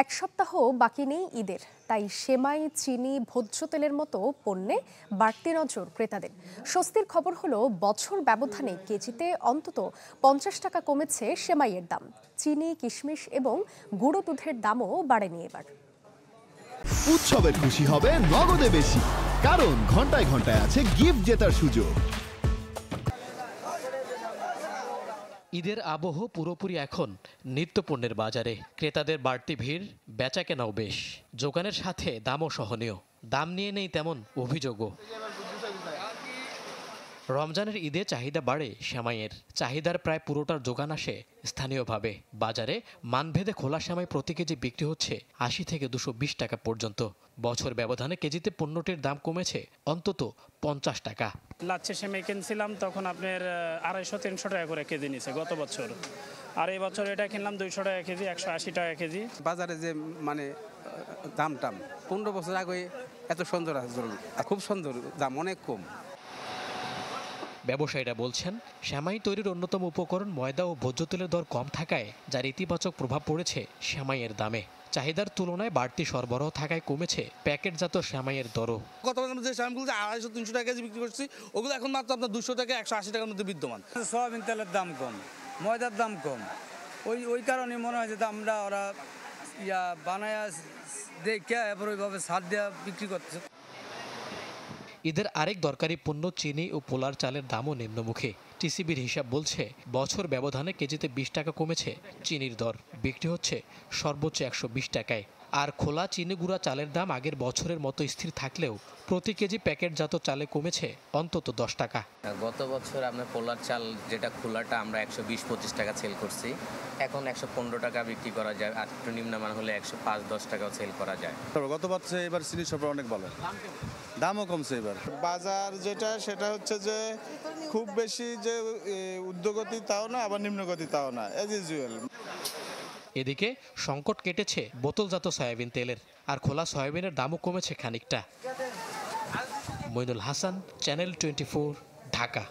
এক সপ্তাহ বাকি নেই ঈদের, তাই সেমাই, চিনি, ভোজ্য তেলের মতো পণ্যে বাড়তি নজর ক্রেতাদের। স্বস্তির খবর হলো বছর ব্যবধানে কেজিতে অন্তত 50 টাকা কমেছে সেমাইয়ের দাম। চিনি, কিশমিশ এবং গুঁড়ো দুধের দামও বাড়েনি এবার। উৎসবের খুশি হবে নগদে বেশি, কারণ ঘন্টায় ঘন্টায় আছে গিফট জেতার সুযোগ। ঈদের আবহ পুরোপুরি এখন নিত্যপণ্যের বাজারে। ক্রেতাদের বাড়তি ভিড়, বেচাকেনাও বেশ। যোগানের সাথে দামও সহনীয়। দাম নিয়ে নেই তেমন অভিযোগও। রমজানের ঈদে চাহিদা বাড়ে সেমাইয়ের। চাহিদার প্রায় পুরোটার যোগান আসে স্থানীয়ভাবে। বাজারে মানভেদে খোলা সেমাই প্রতি কেজি বিক্রি হচ্ছে 80 থেকে 220 টাকা পর্যন্ত। বছর ব্যবধানে কেজিতে পণ্যটির দাম কমেছে অন্তত 50 টাকা। লাচ্ছি সেমাই কিনছিলাম তখন আপনার 250-300 টাকা করে কেজি নিছে গত বছর, আর এই বছর এটা কিনলাম 200 টাকা কেজি, 180 টাকা কেজি। বাজারে যে দাম 15 বছর আগে এত সুন্দর, খুব সুন্দর, দাম অনেক কম। ব্যবসায়ীরা বলছেন, সেমাই তৈরির অন্যতম উপকরণ ময়দা ও ভোজ্য তেলের দর কম থাকায় যার ইতিবাচক প্রভাব পড়েছে সেমাইয়ের দামে। চাহিদার তুলনায় বাড়তি সরবরাহ থাকায় কমেছে প্যাকেটজাত সেমাইয়ের দরও। গত যে সেমাইগুলো 250-300 টাকা কেজি বিক্রি করছি, ওগুলো এখন মাত্র আপনার 200 টাকা 180 টাকার মধ্যে বিদ্যমান। সয়াবিন তেলের দাম কম, ময়দার দাম কম, ওই কারণে মনে হয় যে দামটা ওরা বানায় দেখে এরপর ওইভাবে ছাড় দেওয়া বিক্রি করছে। ঈদের আরেক দরকারি পণ্য চিনি ও পোলার চালের দামও নিম্নমুখী। টিসিবির হিসাব বলছে বছর ব্যবধানে কেজিতে 20 টাকা কমেছে চিনির দর। বিক্রি হচ্ছে সর্বোচ্চ 120 টাকায়। আর খোলা চিনি গুঁড়া চালের দাম আগের বছরের মতো স্থির থাকলেও প্রতি কেজি প্যাকেটজাত চালে কমেছে অন্তত 10 টাকা। গত বছর আমরা পোলার চাল যেটা খোলাটা আমরা 120-25 টাকা সেল করছি, এখন 115 টাকা বিক্রি করা যায়, আর একটু নিম্নমান হলে 105-10 টাকাও সেল করা যায়। গত বছর এবার চিনি সরবরাহ অনেক ভালো, দামও কমছে এবার। বাজার যেটা সেটা হচ্ছে যে খুব বেশি যে ঊর্ধ্বগতি তাও না, আবার নিম্নগতি তাও না, অ্যাজ ইউজুয়াল। এদিকে সংকট কেটেছে বোতলজাত সয়াবিন তেলের, আর খোলা সয়াবিনের দামও কমেছে খানিকটা। মইনুল হাসান, চ্যানেল 24, ঢাকা।